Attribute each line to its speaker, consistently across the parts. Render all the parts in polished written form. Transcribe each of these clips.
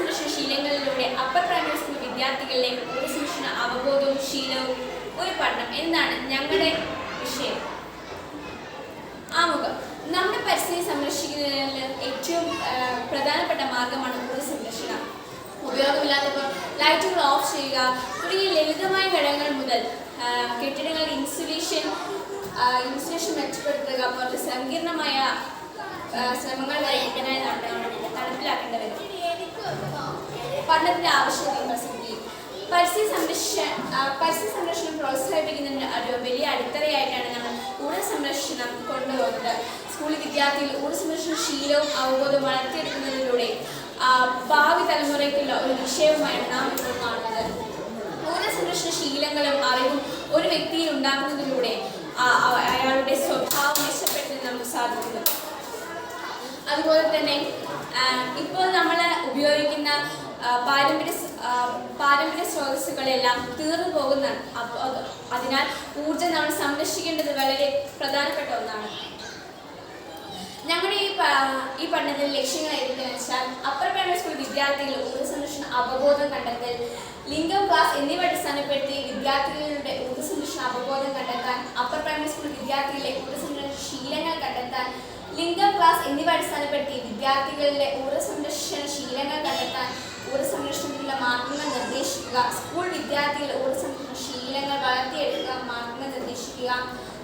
Speaker 1: സംരക്ഷണ ശീലങ്ങളിലൂടെ upper primary school വിദ്യാർത്ഥികളിലെ ഊർജ്ജസംരക്ഷണ അവബോധവും ശീലവും ഒരു പഠനം എന്താണ് ഞങ്ങളുടെ വിഷയം. ആമുഖം. നമ്മുടെ പരിസ്ഥിതി സംരക്ഷിക്കുന്നതിന് ഏറ്റവും പ്രധാനപ്പെട്ട മാർഗമാണ് ഊർജ്ജ സംരക്ഷണം. ഉപയോഗമില്ലാത്തപ്പോൾ ലൈറ്റുകൾ ഓഫ് ചെയ്യുക തുടങ്ങിയ ലളിതമായ ഘടകങ്ങൾ മുതൽ കെട്ടിടങ്ങളുടെ ഇൻസുലേഷൻ മെച്ചപ്പെടുത്തുക പോലുള്ള സങ്കീർണമായ ശ്രമങ്ങൾ വരെ ഇതിനായി നടപ്പിലാക്കേണ്ടി വരും. പഠനത്തിന്റെ ആവശ്യകത പ്രസക്തി. പരിസ്ഥിതി സംരക്ഷണം പ്രോത്സാഹിപ്പിക്കുന്നതിന് ഒരു വലിയ അടിത്തറയായിട്ടാണ് നമ്മൾ ഊർജ്ജ സംരക്ഷണം കൊണ്ടുപോകുന്നത്. സ്കൂൾ വിദ്യാർത്ഥികൾ ഊർജ്ജ സംരക്ഷണ ശീലവും അവബോധവും വളർത്തിയെടുക്കുന്നതിലൂടെ ഭാവി തലമുറയ്ക്കുള്ള ഒരു വിഷയവുമാണ് നാം ഇപ്പോൾ കാണുന്നത്. ഊർജ്ജ സംരക്ഷണ ശീലങ്ങളും അറിവും ഒരു വ്യക്തിയിൽ ഉണ്ടാക്കുന്നതിലൂടെ അയാളുടെ സ്വഭാവം മെച്ചപ്പെടുത്താൻ നമുക്ക് സാധിക്കുന്നു. അതുപോലെ തന്നെ ഇപ്പോൾ നമ്മൾ ഉപയോഗിക്കുന്ന പാരമ്പര്യ സ്രോതസ്സുകളെല്ലാം തീർന്നു പോകുന്നതാണ്. അതിനാൽ ഊർജ്ജം നമ്മൾ സംരക്ഷിക്കേണ്ടത് വളരെ പ്രധാനപ്പെട്ട ഒന്നാണ്. ഞങ്ങളുടെ ഈ പഠനത്തിന്റെ ലക്ഷ്യങ്ങൾ ഏതൊക്കെയാണെന്ന് വെച്ചാൽ അപ്പർ പ്രൈമറി സ്കൂൾ വിദ്യാർത്ഥികൾ ഊർജ്ജ സംരക്ഷണ അവബോധം കണ്ടെത്തൽ, ലിംഗം, ക്ലാസ് എന്നിവ അടിസ്ഥാനപ്പെടുത്തി വിദ്യാർത്ഥികളുടെ ഊർജ്ജ സംരക്ഷണ അവബോധം കണ്ടെത്താൻ, അപ്പർ പ്രൈമറി സ്കൂൾ വിദ്യാർത്ഥികളുടെ ഊർജ്ജ സംരക്ഷണ ശീലങ്ങൾ കണ്ടെത്താൻ, ലിംഗം, ക്ലാസ് എന്നിവ അടിസ്ഥാനപ്പെടുത്തി വിദ്യാർത്ഥികളുടെ ഊർജ്ജ സംരക്ഷണ ശീലങ്ങൾ കണ്ടെത്താൻ, ഊർജ്ജ സംരക്ഷണത്തിനുള്ള മാർഗങ്ങൾ നിർദ്ദേശിക്കുക, സ്കൂൾ വിദ്യാർത്ഥികൾ ഊർജ്ജ സംരക്ഷണ ശീലങ്ങൾ വളർത്തിയെടുക്കുക, മാർഗങ്ങൾ നിർദ്ദേശിക്കുക,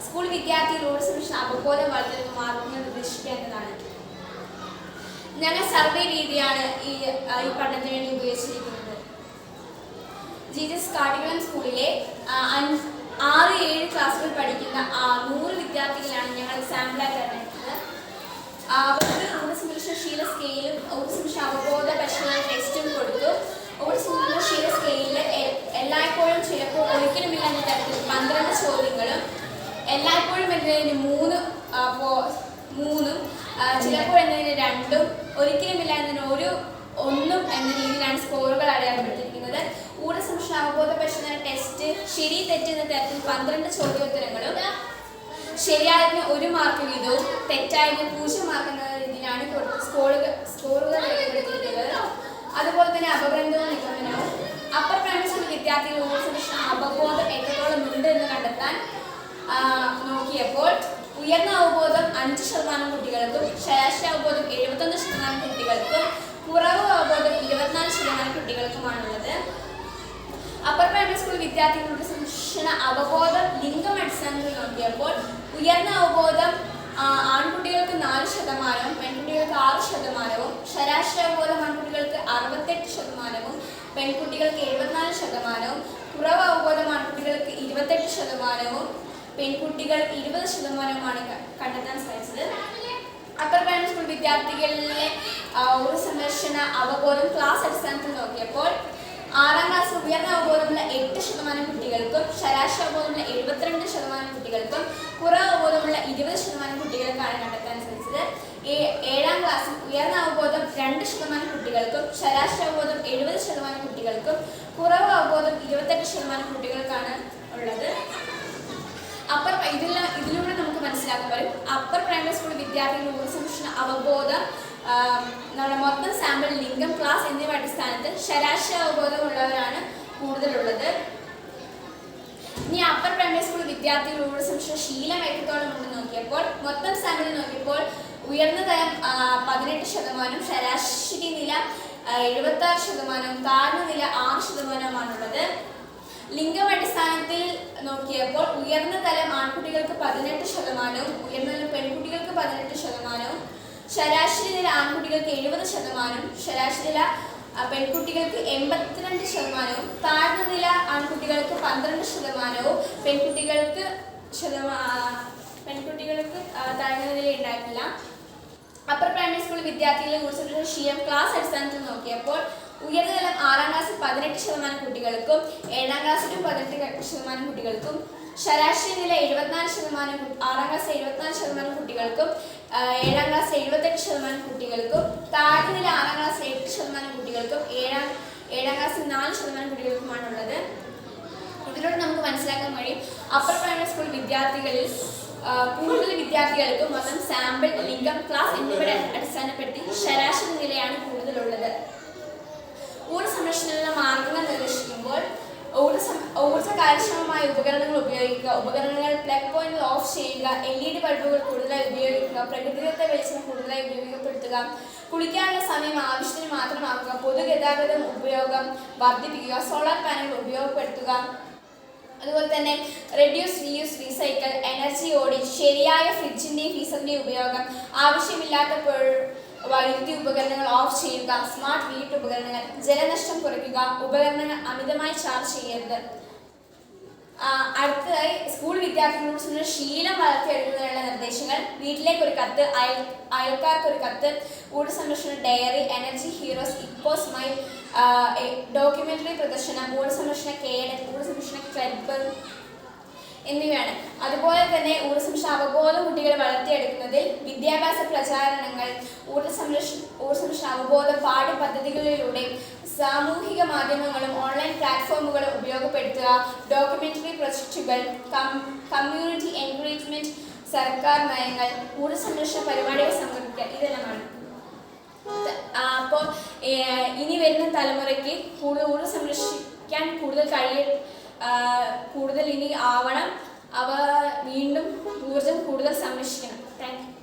Speaker 1: സ്കൂൾ വിദ്യാർത്ഥികൾ ഊർജ്ജ സംരക്ഷണ അവബോധം വളർത്തുന്ന മാർഗങ്ങൾ നിർദ്ദേശിക്കേണ്ടതാണ്. ഞങ്ങൾ സർവേ രീതിയാണ് ഈ പഠനത്തിന് വേണ്ടി ഉപയോഗിച്ചിരിക്കുന്നത്. ജീസസ് കാട്ടിക്കുളം സ്കൂളിലെ 6-7 ക്ലാസ്സുകൾ പഠിക്കുന്ന 100 വിദ്യാർത്ഥികളാണ് ഞങ്ങൾ സാമ്പിളായി തിരഞ്ഞെടുത്തത്. അവർക്ക് ഊർജ്ജ സംരക്ഷണ ശീല സ്കെയിലും ഊർജ്ജ സംരക്ഷണ അവബോധ പരിശീലന ടെസ്റ്റും കൊടുത്തു. ഊർജ്ജ സംരക്ഷണ ശീല സ്കെയിലിൽ എല്ലായ്പ്പോഴും ചിലപ്പോൾ ഒരിക്കലുമില്ല എന്ന തരത്തിൽ 12 ചോദ്യങ്ങളും എല്ലായ്പ്പോഴും എന്നതിന് 3 ചിലപ്പോൾ എന്നതിന് 2 ഒരിക്കലുമില്ല എന്നതിന് 1 എന്ന രീതിയിലാണ് സ്കോറുകൾ അടയാളപ്പെടുത്തിയിരിക്കുന്നത്. ഊർജ്ജ സംരക്ഷണ അവബോധ പരിശീലന ടെസ്റ്റ് ശരി തെറ്റ് എന്ന തരത്തിൽ 12 ചോദ്യോത്തരങ്ങളും ശരിയായതിന് 1 മാർക്ക് വീതവും തെറ്റായതിന് 0 മാർക്ക് എന്ന രീതിയിലാണ് സ്കോറുകൾ രേഖപ്പെടുത്തിയിട്ടുള്ളത്. അതുപോലെ തന്നെ അപഗ്രന്ഥവും നിഗമനവും. അപ്പർ പ്രൈമറി സ്കൂൾ വിദ്യാർത്ഥികൾ ഊർജ്ജ സംരക്ഷണ അവബോധം എത്രത്തോളം ഉണ്ട് എന്ന് കണ്ടെത്താൻ നോക്കിയപ്പോൾ ഉയർന്ന അവബോധം 5% കുട്ടികൾക്കും ശരാശരി അവബോധം 71% കുട്ടികൾക്കും കുറവ് അവബോധം 24% കുട്ടികൾക്കുമാണുള്ളത്. അപ്പർ പ്രൈമറി സ്കൂൾ വിദ്യാർത്ഥികളുടെ സംരക്ഷണ അവബോധം ലിംഗം അടിസ്ഥാനത്തിൽ നോക്കിയപ്പോൾ ഉയർന്ന അവബോധം ആൺകുട്ടികൾക്ക് 4%, പെൺകുട്ടികൾക്ക് 6%, ശരാശരി അവബോധം ആൺകുട്ടികൾക്ക് 68%, പെൺകുട്ടികൾക്ക് 74%, കുറവ് അവബോധം ആൺകുട്ടികൾക്ക് 28%, പെൺകുട്ടികൾ 20%മാണ് കണ്ടെത്താൻ സാധിച്ചത്. അപ്പർ പ്രൈമറി സ്കൂൾ വിദ്യാർത്ഥികളിലെ ഊർജ്ജ സംരക്ഷണ അവബോധം ക്ലാസ് അടിസ്ഥാനത്തിൽ നോക്കിയപ്പോൾ 6ാം ക്ലാസ് ഉയർന്ന അവബോധമുള്ള 8% കുട്ടികൾക്കും ശരാശരി അവബോധമുള്ള 72% കുട്ടികൾക്കും കുറവ് അവബോധമുള്ള 20% കുട്ടികൾക്കാണ് കണ്ടെത്താൻ സാധിച്ചത്. 7ാം ക്ലാസ്സിൽ ഉയർന്ന അവബോധം 2% കുട്ടികൾക്കും ശരാശരി അവബോധം 70% കുട്ടികൾക്കും കുറവ് അവബോധം 28% കുട്ടികൾക്കാണ് ഉള്ളത്. ഇതിലൂടെ നമുക്ക് മനസ്സിലാക്കാൻ പറ്റും അപ്പർ പ്രൈമറി സ്കൂൾ വിദ്യാർത്ഥികളുടെ ഊർജ്ജ സംരക്ഷണ അവബോധം നമ്മുടെ മൊത്തം സാമ്പിൾ ലിംഗം ക്ലാസ് എന്നിവ അടിസ്ഥാനത്തിൽ ശരാശരി അവബോധമുള്ളവരാണ് കൂടുതലുള്ളത്. ഇനി അപ്പർ പ്രൈമറി സ്കൂൾ വിദ്യാർത്ഥികളുടെ ഊർജ്ജ സംരക്ഷണ ശീലം എത്രത്തോളം ഉണ്ടെന്ന് നോക്കിയപ്പോൾ മൊത്തം സാമ്പിൾ നോക്കിയപ്പോൾ ഉയർന്ന തരം 18%, ശരാശരി നില 76%, താഴ്ന്ന നില 6%മാണുള്ളത്. ലിംഗം അടിസ്ഥാനത്തിൽ നോക്കിയപ്പോൾ ഉയർന്ന തലം ആൺകുട്ടികൾക്ക് 18%, ഉയർന്ന തലം പെൺകുട്ടികൾക്ക് 18%, ശരാശരി നില ആൺകുട്ടികൾക്ക് 70%, ശരാശരി നില പെൺകുട്ടികൾക്ക് 82%, താഴ്ന്ന നില ആൺകുട്ടികൾക്ക് 12%, പെൺകുട്ടികൾക്ക് താഴ്ന്ന നില ഉണ്ടായിരുന്നില്ല. അപ്പർ പ്രൈമറി സ്കൂൾ വിദ്യാർത്ഥികളെ കുറിച്ചുള്ള ശീലം ക്ലാസ് അടിസ്ഥാനത്തിൽ നോക്കിയപ്പോൾ ഉയർന്ന തലം 6ാം ക്ലാസ്സിൽ 18% കുട്ടികൾക്കും 7ാം ക്ലാസ്സിലും 18% കുട്ടികൾക്കും ശരാശരി നില 74%, 6ാം ക്ലാസ് 74% കുട്ടികൾക്കും 7ാം ക്ലാസ് 78% കുട്ടികൾക്കും താഴ്ന്ന നില 6ാം ക്ലാസ് 8% കുട്ടികൾക്കും 7ാം ക്ലാസ്സിൽ 4% കുട്ടികൾക്കുമാണുള്ളത്. ഇതിലൂടെ നമുക്ക് മനസ്സിലാക്കാൻ കഴിയും അപ്പർ പ്രൈമറി സ്കൂൾ വിദ്യാർത്ഥികളിൽ കൂടുതൽ വിദ്യാർത്ഥികൾക്ക് മൊത്തം സാമ്പിൾ ലിംഗം ക്ലാസ് എന്നിവയുടെ അടിസ്ഥാനപ്പെടുത്തി ശരാശരി നിലയാണ് കൂടുതലുള്ളത്. ഉപകരണങ്ങൾ പ്ലഗ് പോയിന്റിൽ ഓഫ് ചെയ്യുക, LED ബൾബുകൾ കൂടുതലായി ഉപയോഗിക്കുക, പ്രകൃതിദത്ത വെളിച്ചം കൂടുതലായി ഉപയോഗപ്പെടുത്തുക, കുളിക്കാനുള്ള സമയം ആവശ്യത്തിന് മാത്രമാക്കുക, പൊതുഗതാഗതം ഉപയോഗം വർദ്ധിപ്പിക്കുക, സോളാർ പാനലുകൾ ഉപയോഗപ്പെടുത്തുക. അതുപോലെ തന്നെ reduce, reuse, recycle, energy audit, ശരിയായ ഫ്രിഡ്ജിൻ്റെയും ഫീസറിൻ്റെയും ഉപയോഗം, ആവശ്യമില്ലാത്തപ്പോൾ വൈദ്യുതി ഉപകരണങ്ങൾ ഓഫ് ചെയ്യുക, സ്മാർട്ട് വീട്ടുപകരണങ്ങൾ, ജലനഷ്ടം കുറയ്ക്കുക, ഉപകരണങ്ങൾ അമിതമായി ചാർജ് ചെയ്യരുത്. അടുത്തതായി സ്കൂൾ വിദ്യാർത്ഥികളോട് ശീലം വളർത്തിയെടുക്കുന്നതിനുള്ള നിർദ്ദേശങ്ങൾ: വീട്ടിലേക്ക് ഒരു കത്ത്, അയൽക്കാർക്ക് ഒരു കത്ത്, ഊർജ്ജ സംരക്ഷണ ഡയറി, എനർജി ഹീറോസ്, ഇപ്പോസ് മൈൽ, ഡോക്യുമെന്ററി പ്രദർശനം, ഊർജ്ജ സംരക്ഷണ കേഡറ്റ്, ഊർജ്ജ സംരക്ഷണ ക്ലബ്ബ് എന്നിവയാണ്. അതുപോലെ തന്നെ ഊർജ്ജ സംരക്ഷണ അവബോധം കുട്ടികളെ വളർത്തിയെടുക്കുന്നതിൽ വിദ്യാഭ്യാസ പ്രചാരണങ്ങൾ, ഊർജ്ജ സംരക്ഷണ അവബോധ പാഠ്യപദ്ധതികളിലൂടെ സാമൂഹിക മാധ്യമങ്ങളും ഓൺലൈൻ പ്ലാറ്റ്ഫോമുകളും ഉപയോഗപ്പെടുത്തുക, ഡോക്യുമെന്ററി പ്രൊജക്റ്റുകൾ, കമ്മ്യൂണിറ്റി എൻകറേജ്മെന്റ്, സർക്കാർ നയങ്ങൾ, ഊർജ്ജ സംരക്ഷണ പരിപാടികൾ സംഘടിപ്പിക്കുക, ഇതെല്ലാമാണ്. അപ്പോൾ ഇനി വരുന്ന തലമുറയ്ക്ക് ഊർജ്ജം സംരക്ഷിക്കാൻ കൂടുതൽ ഇനി ആവണം. അവ വീണ്ടും ഊർജ്ജം കൂടുതൽ സംരക്ഷിക്കണം. Thank you.